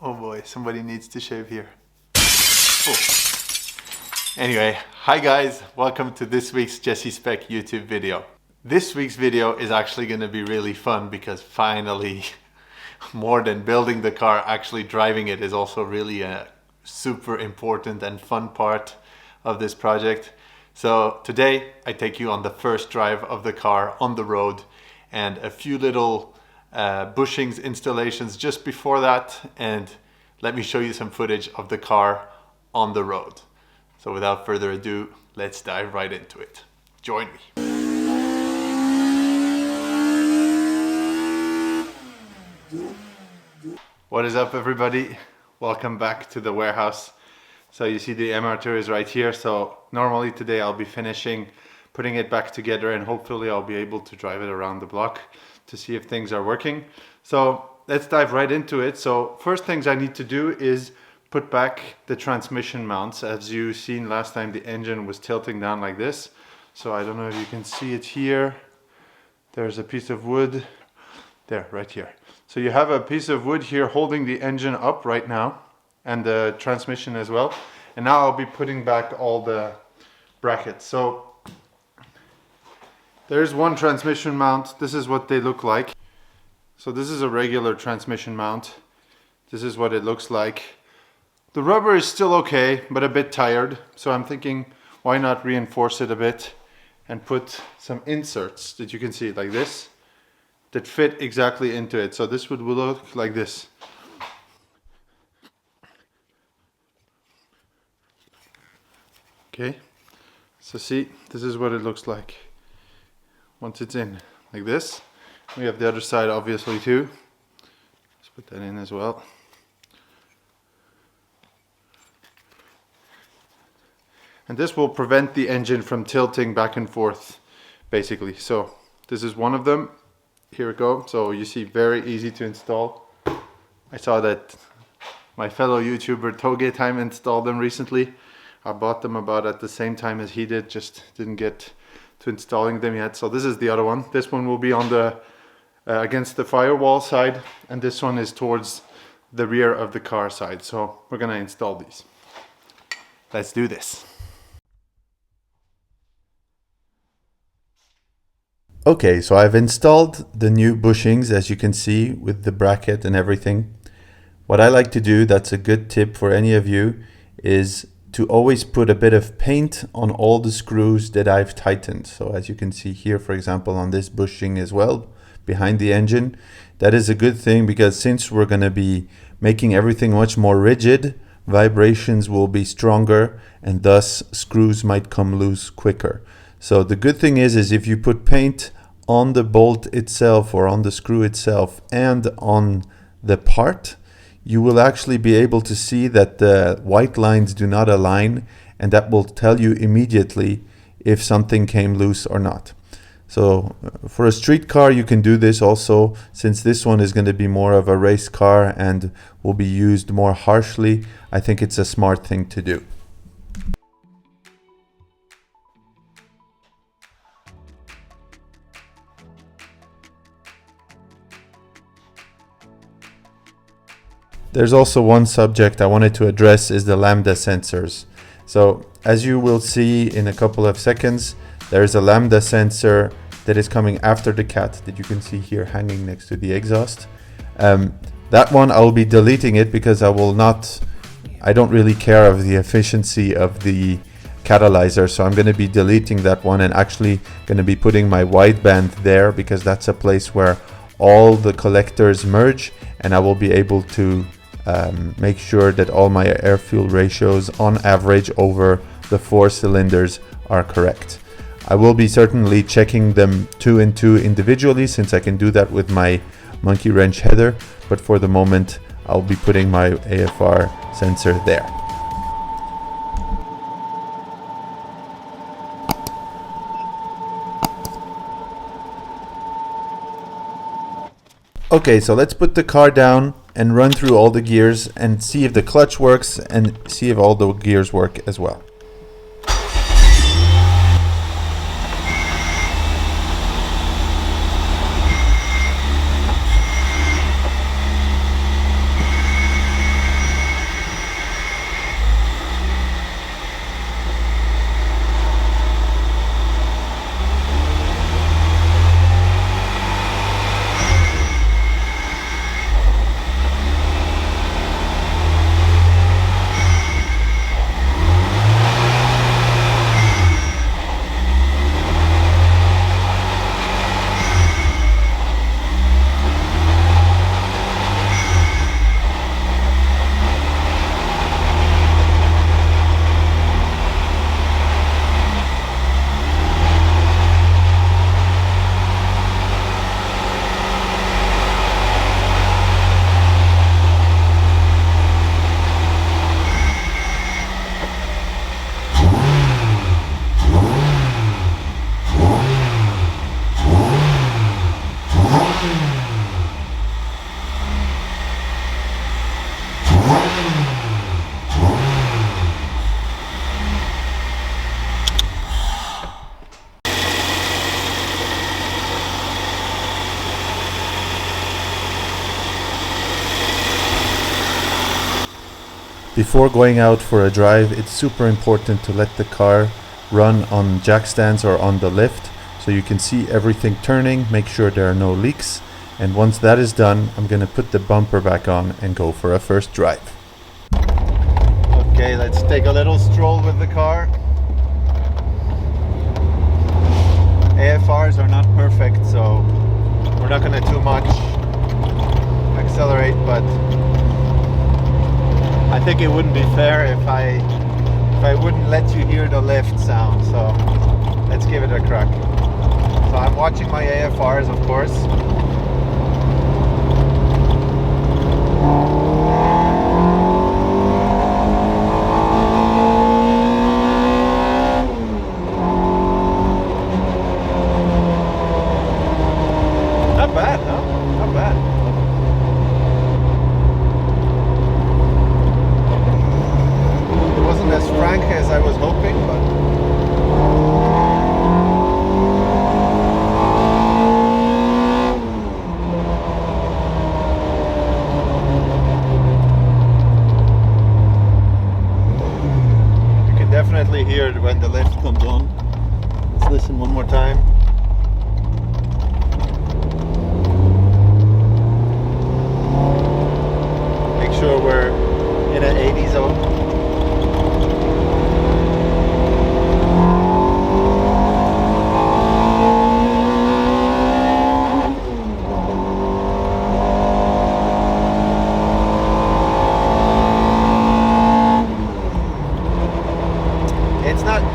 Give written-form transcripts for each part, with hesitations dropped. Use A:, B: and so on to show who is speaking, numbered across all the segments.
A: Oh boy, somebody needs to shave here. Oh. Anyway, hi guys, welcome to this week's Jesse Spec YouTube video. This week's video is actually going to be really fun because finally, more than building the car, actually driving it is also really a super important and fun part of this project. So today I take you on the first drive of the car on the road and a few little bushings installations just before that, and let me show you some footage of the car on the road. So without further ado, let's dive right into it. Join me. What is up everybody? Welcome back to the warehouse. So you see the MR2 is right here. So normally today I'll be finishing putting it back together and hopefully I'll be able to drive it around the block to see if things are working. So let's dive right into it. So first things I need to do is put back the transmission mounts. As you seen last time, the engine was tilting down like this. So I don't know if you can see it here. There's a piece of wood there, right here. So you have a piece of wood here holding the engine up right now and the transmission as well. And now I'll be putting back all the brackets. So there's one transmission mount. This is what they look like. So this is a regular transmission mount. This is what it looks like. The rubber is still okay, but a bit tired. So I'm thinking, why not reinforce it a bit and put some inserts that you can see like this that fit exactly into it. So this would look like this. Okay, so see, this is what it looks like once it's in, like this. We have the other side obviously too. Let's put that in as well. And this will prevent the engine from tilting back and forth, basically. So this is one of them. Here we go. So you see, very easy to install. I saw that my fellow YouTuber Toge Time installed them recently. I bought them about at the same time as he did, just didn't get to installing them yet. So this is the other one. This one will be on the against the firewall side, and this one is towards the rear of the car side. So we're gonna install these. Let's do this. Okay, so I've installed the new bushings, as you can see, with the bracket and everything. What I like to do, that's a good tip for any of you, is to always put a bit of paint on all the screws that I've tightened. So as you can see here, for example, on this bushing as well, behind the engine, that is a good thing because since we're going to be making everything much more rigid, vibrations will be stronger and thus screws might come loose quicker. So the good thing is if you put paint on the bolt itself or on the screw itself and on the part, you will actually be able to see that the white lines do not align, and that will tell you immediately if something came loose or not. So for a street car you can do this also, since this one is going to be more of a race car and will be used more harshly. I think it's a smart thing to do. There's also one subject I wanted to address, is the lambda sensors. So as you will see in a couple of seconds, there's a lambda sensor that is coming after the cat that you can see here hanging next to the exhaust. That one I'll be deleting it because I don't really care of the efficiency of the catalyzer, so I'm going to be deleting that one and actually going to be putting my wideband there because that's a place where all the collectors merge, and I will be able to make sure that all my air fuel ratios on average over the 4 cylinders are correct. I will be certainly checking them 2 and 2 individually, since I can do that with my monkey wrench header, but for the moment I'll be putting my AFR sensor there. Okay, so let's put the car down and run through all the gears and see if the clutch works and see if all the gears work as well. Before going out for a drive, it's super important to let the car run on jack stands or on the lift so you can see everything turning, make sure there are no leaks. And once that is done, I'm going to put the bumper back on and go for a first drive. Okay, let's take a little stroll with the car. AFRs are not perfect, so we're not going to too much accelerate, but I think it wouldn't be fair if I wouldn't let you hear the lift sound, so let's give it a crack. So I'm watching my AFRs, of course. Not bad, huh? Not bad. It wasn't as frank as I was hoping, but definitely hear it when the lift comes on. Let's listen one more time. Make sure we're in an 80 zone.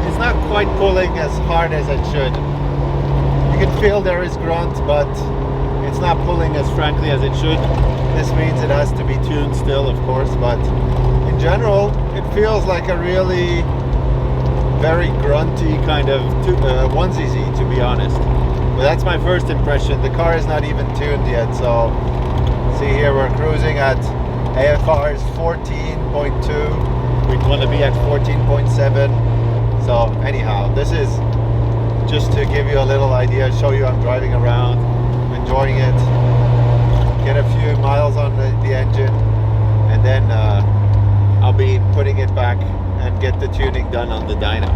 A: It's not quite pulling as hard as it should. You can feel there is grunt, but it's not pulling as frankly as it should. This means it has to be tuned still, of course, but in general it feels like a really very grunty kind of onesie, to be honest. But that's my first impression. The car is not even tuned yet, so see here we're cruising at AFRs 14.2. We'd want to be at 14.7. So anyhow, this is just to give you a little idea, show you I'm driving around, enjoying it, get a few miles on the engine, and then I'll be putting it back and get the tuning done on the dyno.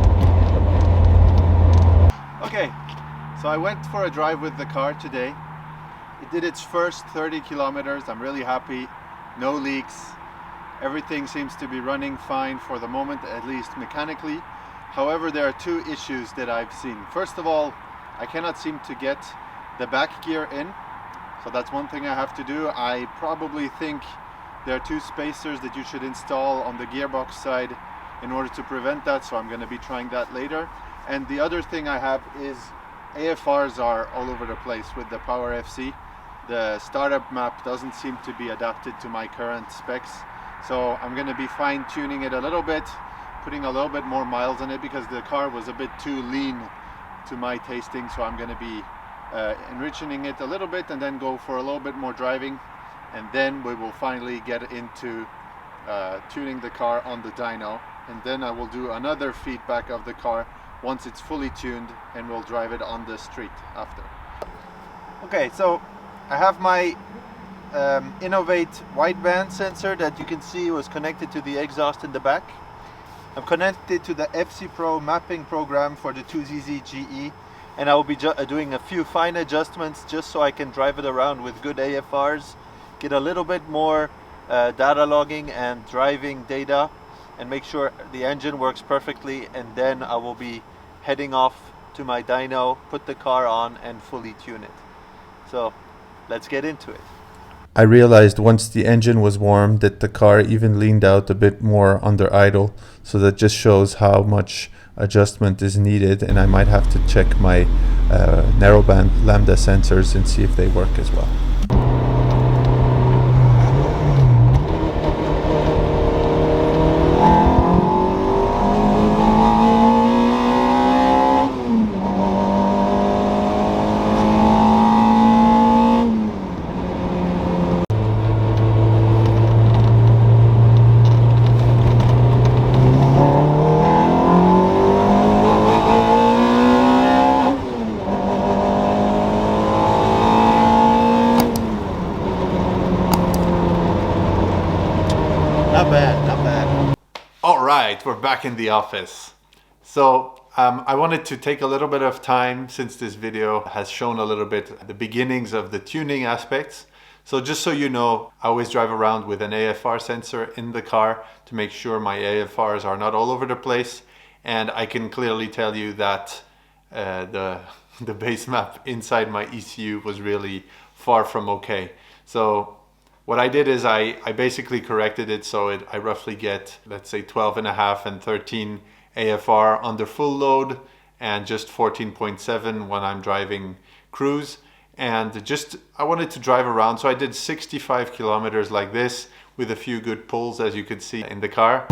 A: Okay, so I went for a drive with the car today. It did its first 30 kilometers. I'm really happy, no leaks. Everything seems to be running fine for the moment, at least mechanically. However, there are two issues that I've seen. First of all, I cannot seem to get the back gear in. So that's one thing I have to do. I probably think there are two spacers that you should install on the gearbox side in order to prevent that. So I'm going to be trying that later. And the other thing I have is AFRs are all over the place with the Power FC. The startup map doesn't seem to be adapted to my current specs. So I'm going to be fine tuning it a little bit, putting a little bit more miles on it because the car was a bit too lean to my tasting. So I'm going to be enriching it a little bit and then go for a little bit more driving, and then we will finally get into tuning the car on the dyno, and then I will do another feedback of the car once it's fully tuned, and we'll drive it on the street after. Okay, so I have my Innovate wideband sensor that you can see was connected to the exhaust in the back. I'm connected to the FC Pro mapping program for the 2ZZ GE, and I will be doing a few fine adjustments just so I can drive it around with good AFRs, get a little bit more data logging and driving data, and make sure the engine works perfectly, and then I will be heading off to my dyno, put the car on and fully tune it. So let's get into it. I realized once the engine was warm that the car even leaned out a bit more under idle, so that just shows how much adjustment is needed, and I might have to check my narrowband lambda sensors and see if they work as well. Not bad, not All right, we're back in the office. So I wanted to take a little bit of time, since this video has shown a little bit the beginnings of the tuning aspects. So just so you know, I always drive around with an AFR sensor in the car to make sure my AFRs are not all over the place. And I can clearly tell you that the base map inside my ECU was really far from okay. So what I did is I basically corrected it so I roughly get, let's say, 12.5 and 13 AFR under full load and just 14.7 when I'm driving cruise. And just, I wanted to drive around, so I did 65 kilometers like this with a few good pulls, as you could see in the car.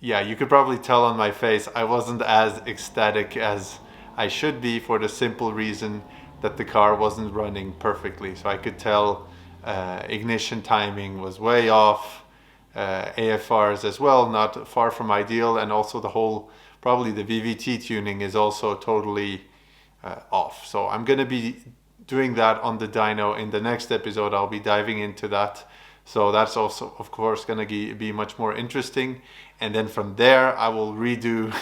A: Yeah, you could probably tell on my face I wasn't as ecstatic as I should be, for the simple reason that the car wasn't running perfectly. So I could tell ignition timing was way off, AFRs as well, not far from ideal, and also the whole, probably the VVT tuning is also totally off. So I'm going to be doing that on the dyno in the next episode. I'll be diving into that. So that's also, of course, going to be much more interesting. And then from there, I will redo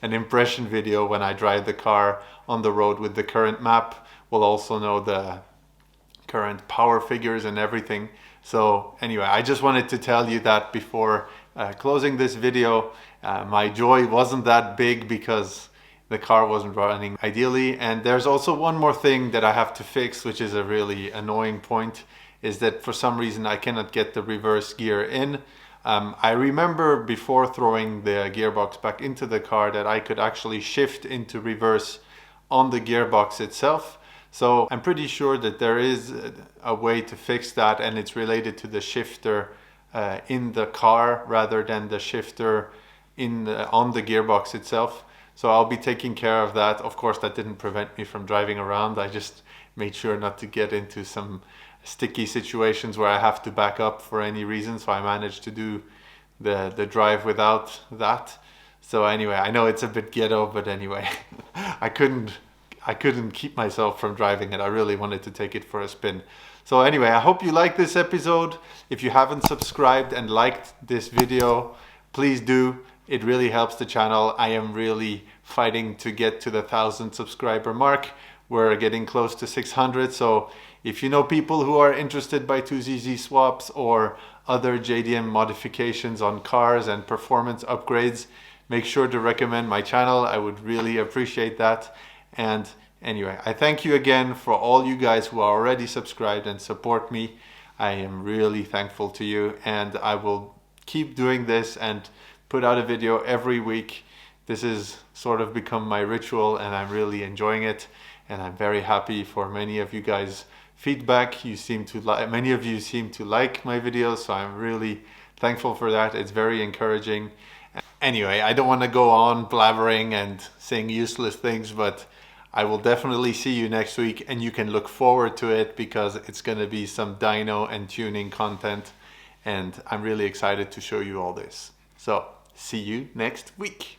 A: an impression video when I drive the car on the road with the current map. We'll also know the current power figures and everything. So anyway, I just wanted to tell you that before closing this video. My joy wasn't that big because the car wasn't running ideally. And there's also one more thing that I have to fix, which is a really annoying point, is that for some reason I cannot get the reverse gear in. I remember before throwing the gearbox back into the car that I could actually shift into reverse on the gearbox itself. So I'm pretty sure that there is a way to fix that, and it's related to the shifter in the car rather than the shifter on the gearbox itself. So I'll be taking care of that. Of course, that didn't prevent me from driving around. I just made sure not to get into some sticky situations where I have to back up for any reason. So I managed to do the drive without that. So anyway, I know it's a bit ghetto, but anyway, I couldn't keep myself from driving it. I really wanted to take it for a spin. So anyway, I hope you liked this episode. If you haven't subscribed and liked this video, please do. It really helps the channel. I am really fighting to get to the 1,000 subscriber mark. We're getting close to 600. So if you know people who are interested by 2ZZ swaps or other JDM modifications on cars and performance upgrades, make sure to recommend my channel. I would really appreciate that. And anyway, I thank you again for all you guys who are already subscribed and support me. I am really thankful to you, and I will keep doing this and put out a video every week. This has sort of become my ritual, and I'm really enjoying it. And I'm very happy for many of you guys' feedback. Many of you seem to like my videos, so I'm really thankful for that. It's very encouraging. Anyway, I don't want to go on blabbering and saying useless things, but I will definitely see you next week, and you can look forward to it because it's going to be some dyno and tuning content, and I'm really excited to show you all this. So see you next week.